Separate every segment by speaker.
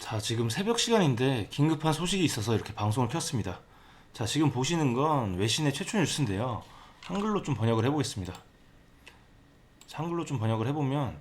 Speaker 1: 자, 지금 새벽 시간인데 긴급한 소식이 있어서 이렇게 방송을 켰습니다. 자, 지금 보시는 건 외신의 최초 뉴스인데요. 한글로 좀 번역을 해보겠습니다. 자, 한글로 좀 번역을 해보면,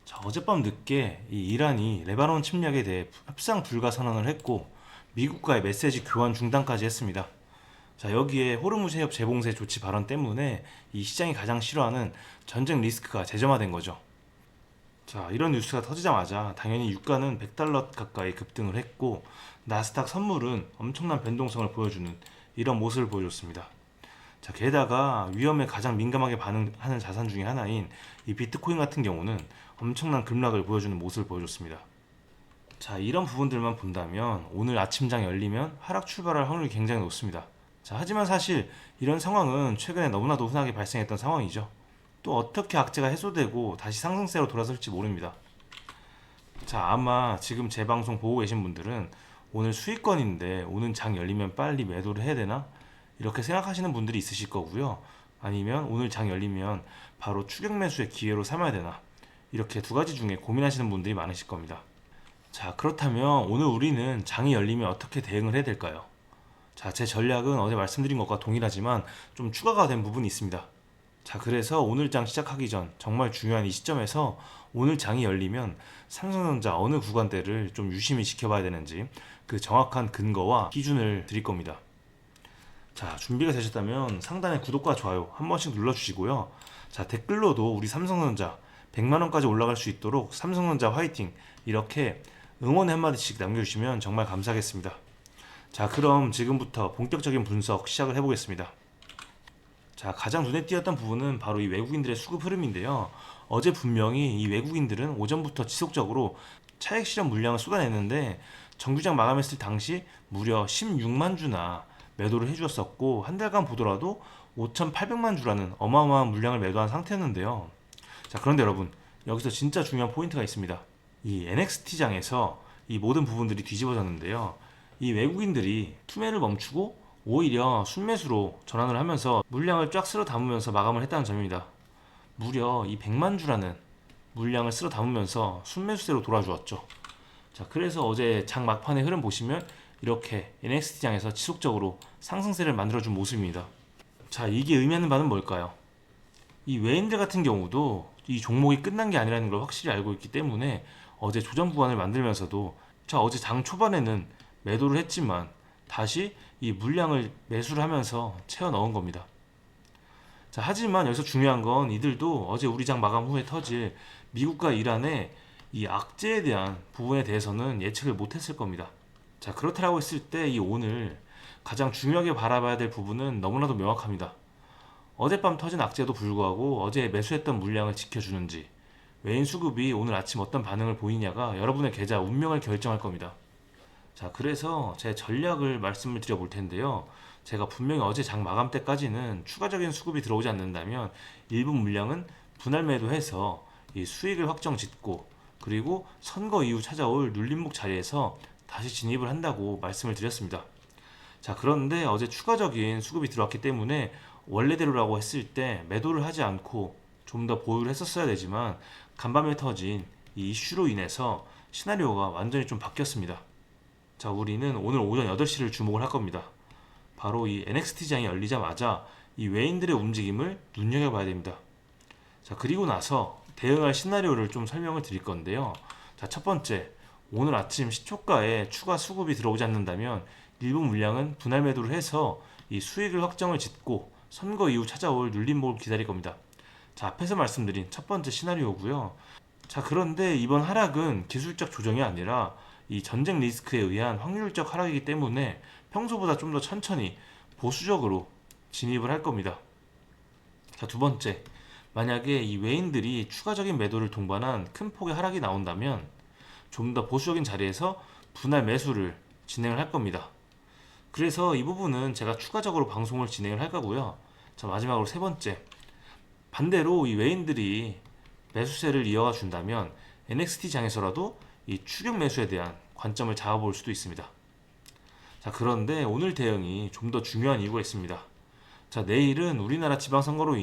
Speaker 1: 자, 어젯밤 늦게 이 이란이 레바논 침략에 대해 협상 불가 선언을 했고 미국과의 메시지 교환 중단까지 했습니다. 자, 여기에 호르무즈 해협 재봉쇄 조치 발언 때문에 이 시장이 가장 싫어하는 전쟁 리스크가 재점화된 거죠. 자, 이런 뉴스가 터지자마자 당연히 유가는 100달러 가까이 급등을 했고 나스닥 선물은 엄청난 변동성을 보여주는 이런 모습을 보여줬습니다. 자, 게다가 위험에 가장 민감하게 반응하는 자산 중에 하나인 이 비트코인 같은 경우는 엄청난 급락을 보여주는 모습을 보여줬습니다. 자, 이런 부분들만 본다면 오늘 아침장 열리면 하락 출발할 확률이 굉장히 높습니다. 자, 하지만 사실 이런 상황은 최근에 너무나도 흔하게 발생했던 상황이죠. 또 어떻게 악재가 해소되고 다시 상승세로 돌아설지 모릅니다. 자, 아마 지금 제 방송 보고 계신 분들은 오늘 수익권인데 오늘 장 열리면 빨리 매도를 해야 되나? 이렇게 생각하시는 분들이 있으실 거고요. 아니면 오늘 장 열리면 바로 추격 매수의 기회로 삼아야 되나? 이렇게 두 가지 중에 고민하시는 분들이 많으실 겁니다. 자, 그렇다면 오늘 우리는 장이 열리면 어떻게 대응을 해야 될까요? 자, 제 전략은 어제 말씀드린 것과 동일하지만 좀 추가가 된 부분이 있습니다. 자, 그래서 오늘 장 시작하기 전 정말 중요한 이 시점에서 오늘 장이 열리면 삼성전자 어느 구간대를 좀 유심히 지켜봐야 되는지 그 정확한 근거와 기준을 드릴 겁니다. 자, 준비가 되셨다면 상단에 구독과 좋아요 한 번씩 눌러주시고요. 자, 댓글로도 우리 삼성전자 100만원까지 올라갈 수 있도록 삼성전자 화이팅 이렇게 응원의 한마디씩 남겨주시면 정말 감사하겠습니다. 자, 그럼 지금부터 본격적인 분석 시작을 해보겠습니다. 자, 가장 눈에 띄었던 부분은 바로 이 외국인들의 수급 흐름인데요. 어제 분명히 이 외국인들은 오전부터 지속적으로 차익 실현 물량을 쏟아냈는데 정규장 마감했을 당시 무려 16만 주나 매도를 해주었었고 한 달간 보더라도 5,800만 주라는 어마어마한 물량을 매도한 상태였는데요. 자, 그런데 여러분, 여기서 진짜 중요한 포인트가 있습니다. 이 NXT장에서 이 모든 부분들이 뒤집어졌는데요. 이 외국인들이 투매를 멈추고 오히려 순매수로 전환을 하면서 물량을 쫙 쓸어 담으면서 마감을 했다는 점입니다. 무려 이 100만 주라는 물량을 쓸어 담으면서 순매수세로 돌아주었죠. 자, 그래서 어제 장 막판의 흐름 보시면 이렇게 NXT장에서 지속적으로 상승세를 만들어준 모습입니다. 자, 이게 의미하는 바는 뭘까요? 이 외인들 같은 경우도 이 종목이 끝난 게 아니라는 걸 확실히 알고 있기 때문에 어제 조정 구간을 만들면서도 자, 어제 장 초반에는 매도를 했지만 다시 이 물량을 매수를 하면서 채워 넣은 겁니다. 자, 하지만 여기서 중요한 건 이들도 어제 우리 장 마감 후에 터질 미국과 이란의 이 악재에 대한 부분에 대해서는 예측을 못했을 겁니다. 자, 그렇다고 했을 때 이 오늘 가장 중요하게 바라봐야 될 부분은 너무나도 명확합니다. 어젯밤 터진 악재에도 불구하고 어제 매수했던 물량을 지켜주는지 외인 수급이 오늘 아침 어떤 반응을 보이냐가 여러분의 계좌 운명을 결정할 겁니다. 자, 그래서 제 전략을 말씀을 드려볼 텐데요. 제가 분명히 어제 장 마감 때까지는 추가적인 수급이 들어오지 않는다면 일부 물량은 분할 매도해서 이 수익을 확정 짓고 그리고 선거 이후 찾아올 눌림목 자리에서 다시 진입을 한다고 말씀을 드렸습니다. 자, 그런데 어제 추가적인 수급이 들어왔기 때문에 원래대로라고 했을 때 매도를 하지 않고 좀 더 보유를 했었어야 되지만 간밤에 터진 이 이슈로 인해서 시나리오가 완전히 좀 바뀌었습니다. 자, 우리는 오늘 오전 8시를 주목을 할 겁니다. 바로 이 NXT장이 열리자마자 이 외인들의 움직임을 눈여겨봐야 됩니다. 자, 그리고 나서 대응할 시나리오를 좀 설명을 드릴 건데요. 자, 첫 번째, 오늘 아침 시초가에 추가 수급이 들어오지 않는다면 일부 물량은 분할 매도를 해서 이 수익을 확정을 짓고 선거 이후 찾아올 눌림목을 기다릴 겁니다. 자, 앞에서 말씀드린 첫 번째 시나리오고요. 자, 그런데 이번 하락은 기술적 조정이 아니라 이 전쟁 리스크에 의한 확률적 하락이기 때문에 평소보다 좀 더 천천히 보수적으로 진입을 할 겁니다. 자, 두 번째, 만약에 이 외인들이 추가적인 매도를 동반한 큰 폭의 하락이 나온다면 좀 더 보수적인 자리에서 분할 매수를 진행을 할 겁니다. 그래서 이 부분은 제가 추가적으로 방송을 진행을 할 거고요. 자, 마지막으로 세 번째, 반대로 이 외인들이 매수세를 이어가 준다면 NXT 장에서라도 이 추격 매수에 대한 관점을 잡아볼 수도 있습니다. 자, 그런데 오늘 대응이 좀 더 중요한 이유가 있습니다. 자, 내일은 우리나라 지방선거로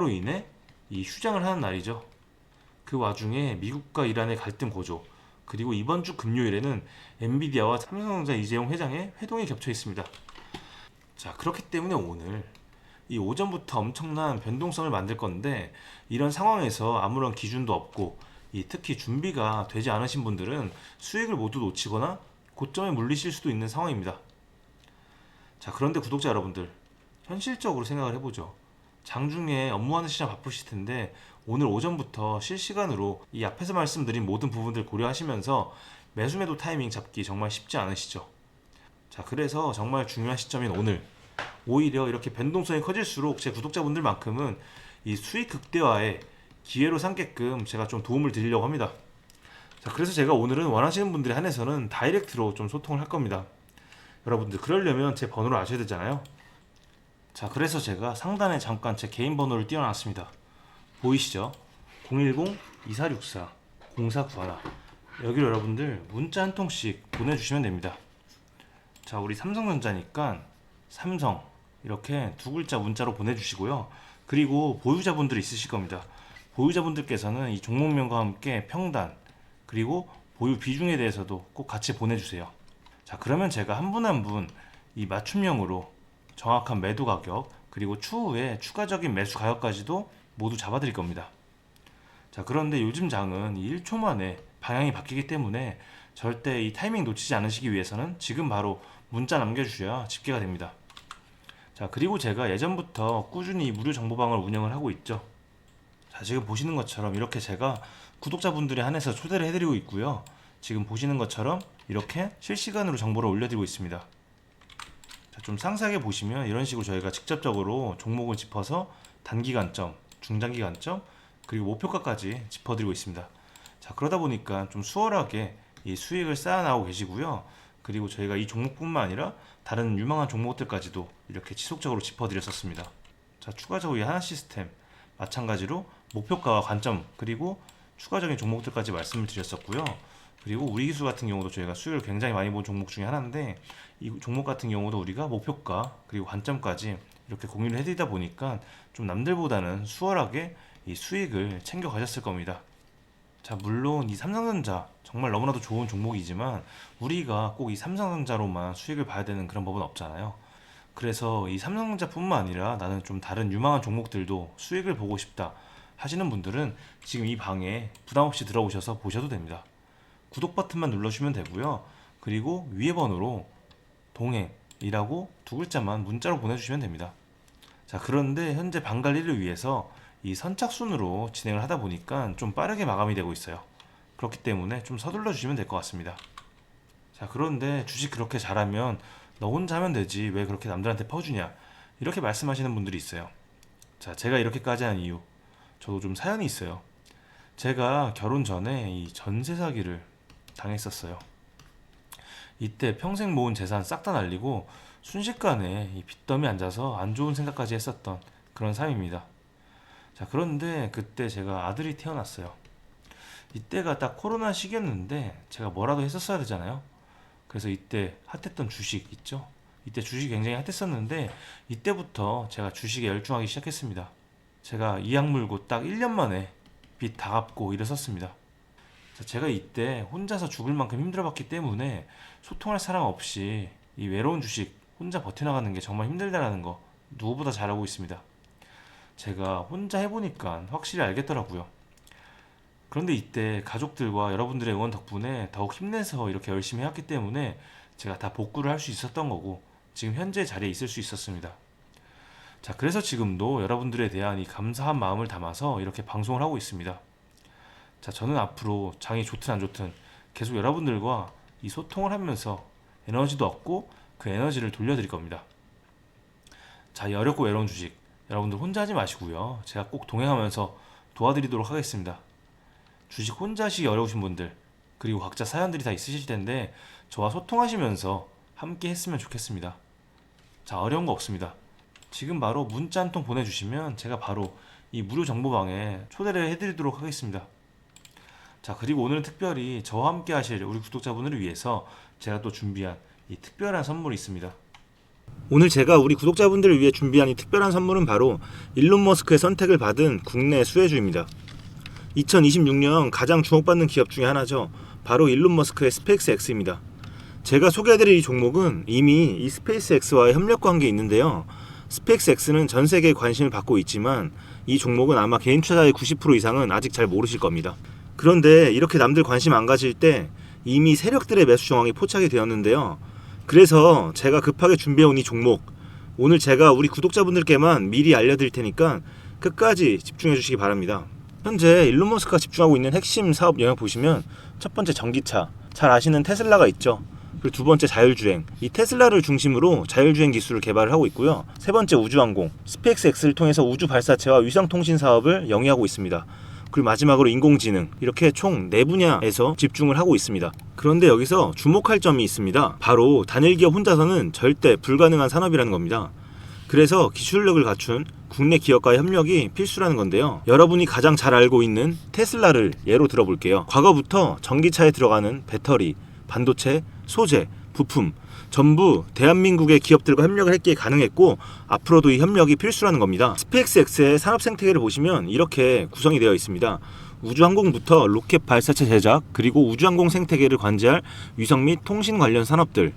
Speaker 1: 인해 이 휴장을 하는 날이죠. 그 와중에 미국과 이란의 갈등 고조, 그리고 이번 주 금요일에는 엔비디아와 삼성전자 이재용 회장의 회동이 겹쳐 있습니다. 자, 그렇기 때문에 오늘 이 오전부터 엄청난 변동성을 만들 건데, 이런 상황에서 아무런 기준도 없고 특히 준비가 되지 않으신 분들은 수익을 모두 놓치거나 고점에 물리실 수도 있는 상황입니다. 자, 그런데 구독자 여러분들, 현실적으로 생각을 해보죠. 장중에 업무하는 시간 바쁘실 텐데 오늘 오전부터 실시간으로 이 앞에서 말씀드린 모든 부분들 고려하시면서 매수매도 타이밍 잡기 정말 쉽지 않으시죠. 자, 그래서 정말 중요한 시점인 오늘, 오히려 이렇게 변동성이 커질수록 제 구독자분들만큼은 이 수익 극대화에 기회로 삼게끔 제가 좀 도움을 드리려고 합니다. 자, 그래서 제가 오늘은 원하시는 분들에 한해서는 다이렉트로 좀 소통을 할 겁니다. 여러분들, 그러려면 제 번호를 아셔야 되잖아요. 자, 그래서 제가 상단에 잠깐 제 개인 번호를 띄워놨습니다. 보이시죠? 010-2464-0491. 여기로 여러분들 문자 한 통씩 보내주시면 됩니다. 자, 우리 삼성전자니까 삼성 이렇게 두 글자 문자로 보내주시고요. 그리고 보유자분들이 있으실 겁니다. 보유자분들께서는 이 종목명과 함께 평단 그리고 보유 비중에 대해서도 꼭 같이 보내주세요. 자, 그러면 제가 한 분 한 분 이 맞춤형으로 정확한 매도 가격 그리고 추후에 추가적인 매수 가격까지도 모두 잡아드릴 겁니다. 자, 그런데 요즘 장은 1초 만에 방향이 바뀌기 때문에 절대 이 타이밍 놓치지 않으시기 위해서는 지금 바로 문자 남겨주셔야 집계가 됩니다. 자, 그리고 제가 예전부터 꾸준히 무료 정보방을 운영을 하고 있죠. 자, 지금 보시는 것처럼 이렇게 제가 구독자분들에 한해서 초대를 해드리고 있고요. 지금 보시는 것처럼 이렇게 실시간으로 정보를 올려드리고 있습니다. 자, 좀 상세하게 보시면 이런 식으로 저희가 직접적으로 종목을 짚어서 단기간점, 중장기간점, 그리고 목표가까지 짚어드리고 있습니다. 자, 그러다 보니까 좀 수월하게 이 수익을 쌓아나가고 계시고요. 그리고 저희가 이 종목뿐만 아니라 다른 유망한 종목들까지도 이렇게 지속적으로 짚어드렸었습니다. 자, 추가적으로 이 하나 시스템 마찬가지로 목표가와 관점 그리고 추가적인 종목들까지 말씀을 드렸었고요. 그리고 우리 기술 같은 경우도 저희가 수익을 굉장히 많이 본 종목 중에 하나인데, 이 종목 같은 경우도 우리가 목표가 그리고 관점까지 이렇게 공유를 해드리다 보니까 좀 남들보다는 수월하게 이 수익을 챙겨 가셨을 겁니다. 자, 물론 이 삼성전자 정말 너무나도 좋은 종목이지만 우리가 꼭 이 삼성전자로만 수익을 봐야 되는 그런 법은 없잖아요. 그래서 이 삼성전자뿐만 아니라 나는 좀 다른 유망한 종목들도 수익을 보고 싶다 하시는 분들은 지금 이 방에 부담없이 들어오셔서 보셔도 됩니다. 구독 버튼만 눌러주시면 되고요. 그리고 위에 번호로 동행이라고 두 글자만 문자로 보내주시면 됩니다. 자, 그런데 현재 방관리를 위해서 이 선착순으로 진행을 하다 보니까 좀 빠르게 마감이 되고 있어요. 그렇기 때문에 좀 서둘러 주시면 될 것 같습니다. 자, 그런데 주식 그렇게 잘하면 너 혼자 하면 되지 왜 그렇게 남들한테 퍼주냐, 이렇게 말씀하시는 분들이 있어요. 자, 제가 이렇게까지 한 이유, 저도 좀 사연이 있어요. 제가 결혼 전에 이 전세 사기를 당했었어요. 이때 평생 모은 재산 싹 다 날리고 순식간에 이 빚더미 앉아서 안 좋은 생각까지 했었던 그런 삶입니다. 자, 그런데 그때 제가 아들이 태어났어요. 이때가 딱 코로나 시기였는데 제가 뭐라도 했었어야 되잖아요. 그래서 이때 핫했던 주식 있죠? 이때 주식이 굉장히 핫했었는데 이때부터 제가 주식에 열중하기 시작했습니다. 제가 이악 물고 딱 1년 만에 빚 다 갚고 일어섰습니다. 자, 제가 이때 혼자서 죽을 만큼 힘들어봤기 때문에 소통할 사람 없이 이 외로운 주식 혼자 버텨나가는 게 정말 힘들다라는 거 누구보다 잘 알고 있습니다. 제가 혼자 해보니까 확실히 알겠더라고요. 그런데 이때 가족들과 여러분들의 응원 덕분에 더욱 힘내서 이렇게 열심히 해왔기 때문에 제가 다 복구를 할 수 있었던 거고 지금 현재 자리에 있을 수 있었습니다. 자, 그래서 지금도 여러분들에 대한 이 감사한 마음을 담아서 이렇게 방송을 하고 있습니다. 자, 저는 앞으로 장이 좋든 안 좋든 계속 여러분들과 이 소통을 하면서 에너지도 얻고 그 에너지를 돌려드릴 겁니다. 자, 이 어렵고 외로운 주식 여러분들 혼자 하지 마시고요. 제가 꼭 동행하면서 도와드리도록 하겠습니다. 주식 혼자 하시기 어려우신 분들 그리고 각자 사연들이 다 있으실 텐데 저와 소통하시면서 함께 했으면 좋겠습니다. 자, 어려운 거 없습니다. 지금 바로 문자 한 통 보내주시면 제가 바로 이 무료 정보방에 초대를 해드리도록 하겠습니다. 자, 그리고 오늘은 특별히 저와 함께 하실 우리 구독자분들을 위해서 제가 또 준비한 이 특별한 선물이 있습니다. 오늘 제가 우리 구독자분들을 위해 준비한 이 특별한 선물은 바로 일론 머스크의 선택을 받은 국내 수혜주입니다. 2026년 가장 주목받는 기업 중에 하나죠. 바로 일론 머스크의 스페이스 X입니다. 제가 소개해드릴 이 종목은 이미 이 스페이스 X와의 협력 관계에 있는데요. 스페이스 X는 전 세계에 관심을 받고 있지만 이 종목은 아마 개인 투자자의 90% 이상은 아직 잘 모르실 겁니다. 그런데 이렇게 남들 관심 안 가질 때 이미 세력들의 매수 정황이 포착이 되었는데요. 그래서 제가 급하게 준비해온 이 종목, 오늘 제가 우리 구독자분들께만 미리 알려드릴 테니까 끝까지 집중해 주시기 바랍니다. 현재 일론 머스크가 집중하고 있는 핵심 사업 영역 보시면 첫 번째 전기차, 잘 아시는 테슬라가 있죠. 그리고 두 번째 자율주행, 이 테슬라를 중심으로 자율주행 기술을 개발을 하고 있고요. 세 번째 우주항공, 스페이스 X를 통해서 우주 발사체와 위성통신 사업을 영위하고 있습니다. 그리고 마지막으로 인공지능, 이렇게 총 4분야에서 집중을 하고 있습니다. 그런데 여기서 주목할 점이 있습니다. 바로 단일 기업 혼자서는 절대 불가능한 산업이라는 겁니다. 그래서 기술력을 갖춘 국내 기업과의 협력이 필수라는 건데요. 여러분이 가장 잘 알고 있는 테슬라를 예로 들어볼게요. 과거부터 전기차에 들어가는 배터리, 반도체, 소재, 부품 전부 대한민국의 기업들과 협력을 했기에 가능했고 앞으로도 이 협력이 필수라는 겁니다. 스페이스 X의 산업 생태계를 보시면 이렇게 구성이 되어 있습니다. 우주항공부터 로켓 발사체 제작, 그리고 우주항공 생태계를 관제할 위성 및 통신 관련 산업들.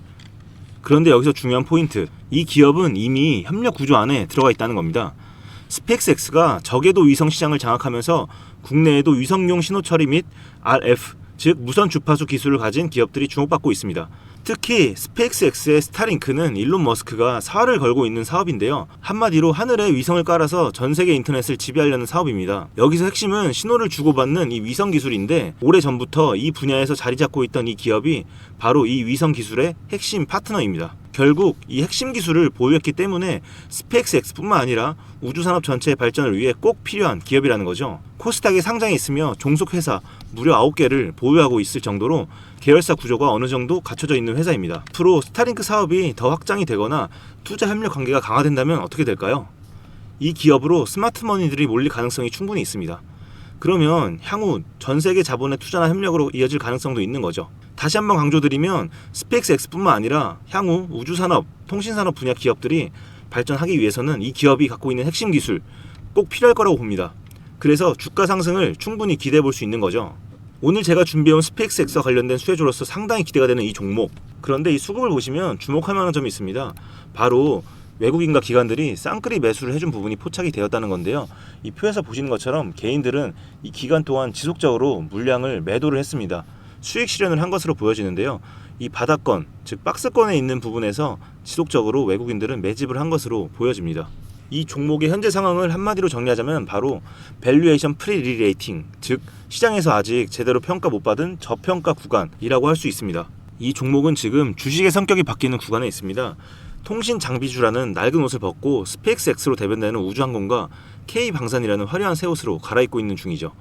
Speaker 1: 그런데 여기서 중요한 포인트, 이 기업은 이미 협력 구조 안에 들어가 있다는 겁니다. 스페이스 X가 저궤도 위성 시장을 장악하면서 국내에도 위성용 신호 처리 및 RF, 즉 무선 주파수 기술을 가진 기업들이 주목받고 있습니다. 특히 스페이스 X의 스타링크는 일론 머스크가 사활을 걸고 있는 사업인데요. 한마디로 하늘에 위성을 깔아서 전 세계 인터넷을 지배하려는 사업입니다. 여기서 핵심은 신호를 주고받는 이 위성 기술인데 오래전부터 이 분야에서 자리 잡고 있던 이 기업이 바로 이 위성 기술의 핵심 파트너입니다. 결국 이 핵심 기술을 보유했기 때문에 스페이스 X뿐만 아니라 우주산업 전체의 발전을 위해 꼭 필요한 기업이라는 거죠. 코스닥에 상장해 있으며 종속 회사 무려 9개를 보유하고 있을 정도로 계열사 구조가 어느 정도 갖춰져 있는 회사입니다. 앞으로 스타링크 사업이 더 확장이 되거나 투자 협력 관계가 강화된다면 어떻게 될까요? 이 기업으로 스마트머니들이 몰릴 가능성이 충분히 있습니다. 그러면 향후 전 세계 자본의 투자나 협력으로 이어질 가능성도 있는 거죠. 다시 한번 강조드리면 스페이스 X뿐만 아니라 향후 우주산업, 통신산업 분야 기업들이 발전하기 위해서는 이 기업이 갖고 있는 핵심 기술 꼭 필요할 거라고 봅니다. 그래서 주가 상승을 충분히 기대해 볼 수 있는 거죠. 오늘 제가 준비해온 스페이스 X와 관련된 수혜주로서 상당히 기대가 되는 이 종목. 그런데 이 수급을 보시면 주목할 만한 점이 있습니다. 바로 외국인과 기관들이 쌍끌이 매수를 해준 부분이 포착이 되었다는 건데요. 이 표에서 보시는 것처럼 개인들은 이 기간 동안 지속적으로 물량을 매도를 했습니다. 수익 실현을 한 것으로 보여지는데요. 이 바닥권, 즉 박스권에 있는 부분에서 지속적으로 외국인들은 매집을 한 것으로 보여집니다. 이 종목의 현재 상황을 한마디로 정리하자면 바로 밸류에이션 프리리레이팅, 즉 시장에서 아직 제대로 평가 못 받은 저평가 구간이라고 할 수 있습니다. 이 종목은 지금 주식의 성격이 바뀌는 구간에 있습니다. 통신 장비주라는 낡은 옷을 벗고 스페이스 X로 대변되는 우주항공과 K방산이라는 화려한 새 옷으로 갈아입고 있는 중이죠.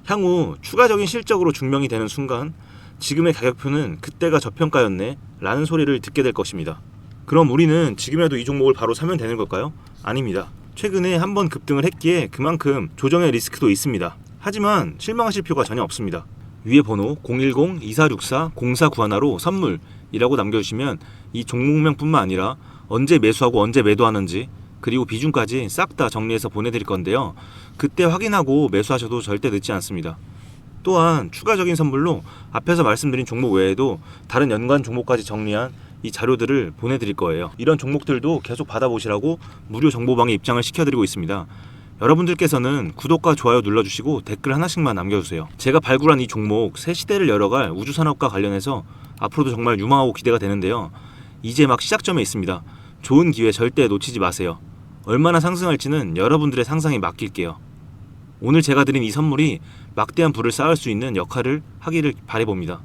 Speaker 1: 향후 추가적인 실적으로 증명이 되는 순간 지금의 가격표는 그때가 저평가였네 라는 소리를 듣게 될 것입니다. 그럼 우리는 지금이라도 이 종목을 바로 사면 되는 걸까요? 아닙니다. 최근에 한번 급등을 했기에 그만큼 조정의 리스크도 있습니다. 하지만 실망하실 필요가 전혀 없습니다. 위에 번호 010-2464-0491로 선물이라고 남겨주시면 이 종목명뿐만 아니라 언제 매수하고 언제 매도하는지 그리고 비중까지 싹 다 정리해서 보내드릴 건데요. 그때 확인하고 매수하셔도 절대 늦지 않습니다. 또한 추가적인 선물로 앞에서 말씀드린 종목 외에도 다른 연관 종목까지 정리한 이 자료들을 보내드릴 거예요. 이런 종목들도 계속 받아보시라고 무료 정보방에 입장을 시켜드리고 있습니다. 여러분들께서는 구독과 좋아요 눌러주시고 댓글 하나씩만 남겨주세요. 제가 발굴한 이 종목 새 시대를 열어갈 우주산업과 관련해서 앞으로도 정말 유망하고 기대가 되는데요. 이제 막 시작점에 있습니다. 좋은 기회 절대 놓치지 마세요. 얼마나 상승할지는 여러분들의 상상에 맡길게요. 오늘 제가 드린 이 선물이 막대한 부를 쌓을 수 있는 역할을 하기를 바라봅니다.